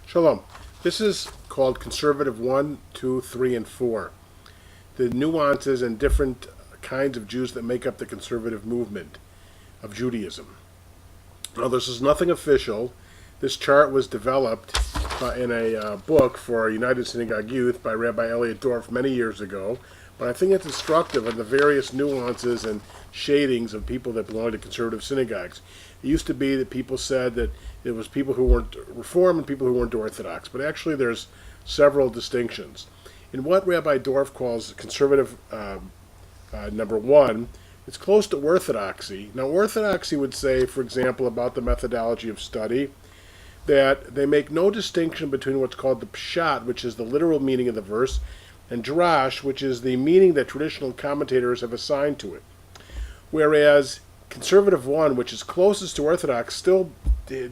Shalom. This is called Conservative 1, 2, 3, and 4. The nuances and different kinds of Jews that make up the conservative movement of Judaism. Now, this is nothing official. This chart was developed in a book for United Synagogue Youth by Rabbi Elliot Dorff many years ago. But I think it's instructive of the various nuances and shadings of people that belong to conservative synagogues. It used to be that people said that it was people who weren't Reform and people who weren't Orthodox, but actually there's several distinctions. In what Rabbi Dorff calls conservative number one, it's close to Orthodoxy. Now, Orthodoxy would say, for example, about the methodology of study, that they make no distinction between what's called the pshat, which is the literal meaning of the verse, and drash, which is the meaning that traditional commentators have assigned to it. Whereas Conservative 1, which is closest to Orthodox, still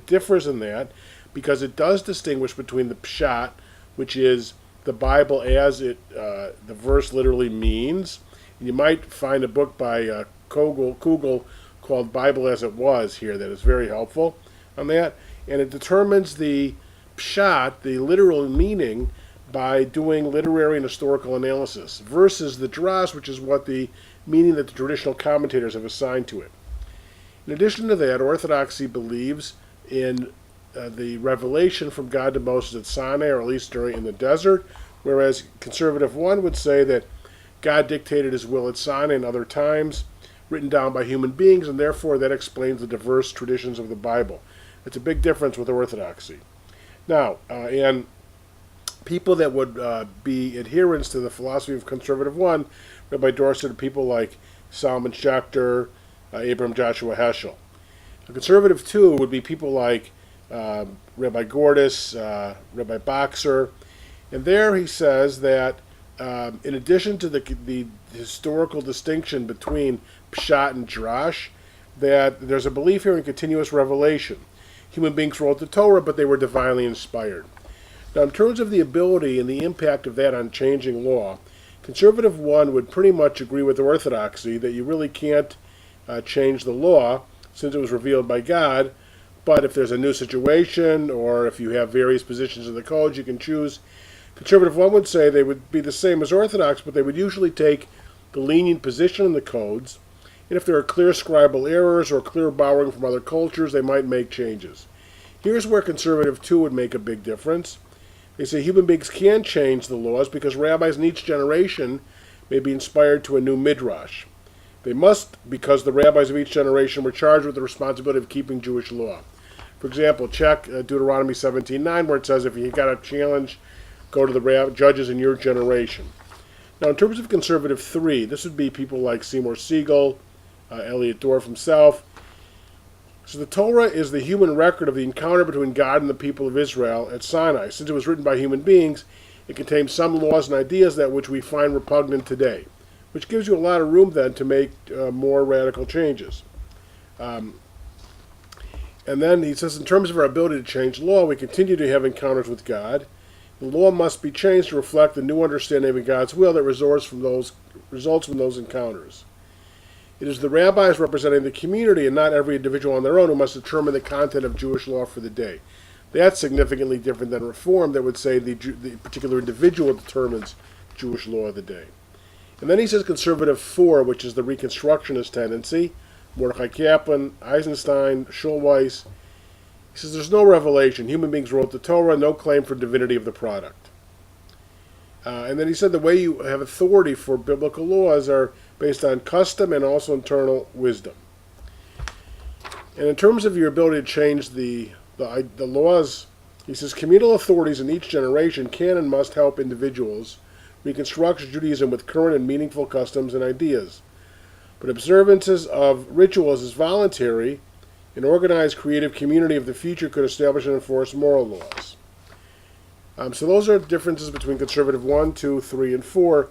differs in that because it does distinguish between the pshat, which is the Bible as the verse literally means. And you might find a book by Kugel called Bible as It Was here that is very helpful on that. And it determines the pshat, the literal meaning, by doing literary and historical analysis, versus the drash, which is what the meaning that the traditional commentators have assigned to it. In addition to that, Orthodoxy believes in the revelation from God to Moses at Sinai, or at least in the desert, whereas Conservative 1 would say that God dictated his will at Sinai and other times, written down by human beings, and therefore that explains the diverse traditions of the Bible. It's a big difference with Orthodoxy. Now, and people that would be adherents to the philosophy of Conservative 1, Rabbi Dorff said, people like Salman Schechter, Abraham Joshua Heschel. Conservative 2 would be people like Rabbi Gordis, Rabbi Boxer, and there he says that in addition to the historical distinction between pshat and drash, that there's a belief here in continuous revelation. Human beings wrote the Torah, but they were divinely inspired. Now, in terms of the ability and the impact of that on changing law, Conservative 1 would pretty much agree with Orthodoxy that you really can't change the law since it was revealed by God, but if there's a new situation or if you have various positions in the code, you can choose. Conservative 1 would say they would be the same as Orthodox, but they would usually take the lenient position in the codes, and if there are clear scribal errors or clear borrowing from other cultures, they might make changes. Here's where Conservative 2 would make a big difference. They say human beings can change the laws because rabbis in each generation may be inspired to a new midrash. They must, because the rabbis of each generation were charged with the responsibility of keeping Jewish law. For example, check Deuteronomy 17:9, where it says if you got a challenge, go to the judges in your generation. Now, in terms of Conservative 3, this would be people like Seymour Siegel, Elliot Dorff himself. So the Torah is the human record of the encounter between God and the people of Israel at Sinai. Since it was written by human beings, it contains some laws and ideas that which we find repugnant today, which gives you a lot of room then to make more radical changes. And then he says, in terms of our ability to change law, we continue to have encounters with God. The law must be changed to reflect the new understanding of God's will that results from those encounters. It is the rabbis representing the community and not every individual on their own who must determine the content of Jewish law for the day. That's significantly different than Reform that would say the particular individual determines Jewish law of the day. And then he says Conservative 4, which is the Reconstructionist tendency, Mordechai Kaplan, Eisenstein, Schulweis. He says there's no revelation. Human beings wrote the Torah, no claim for divinity of the product. And then he said the way you have authority for biblical laws are based on custom and also internal wisdom. And in terms of your ability to change the laws, he says communal authorities in each generation can and must help individuals reconstruct Judaism with current and meaningful customs and ideas. But observances of rituals is voluntary. An organized, creative community of the future could establish and enforce moral laws. So those are differences between Conservative 1, 2, 3, and 4,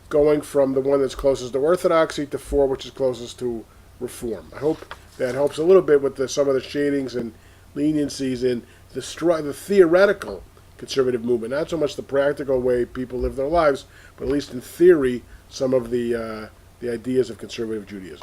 going from the one that's closest to Orthodoxy to 4, which is closest to Reform. I hope that helps a little bit with some of the shadings and leniencies in the theoretical conservative movement, not so much the practical way people live their lives, but at least in theory, some of the ideas of conservative Judaism.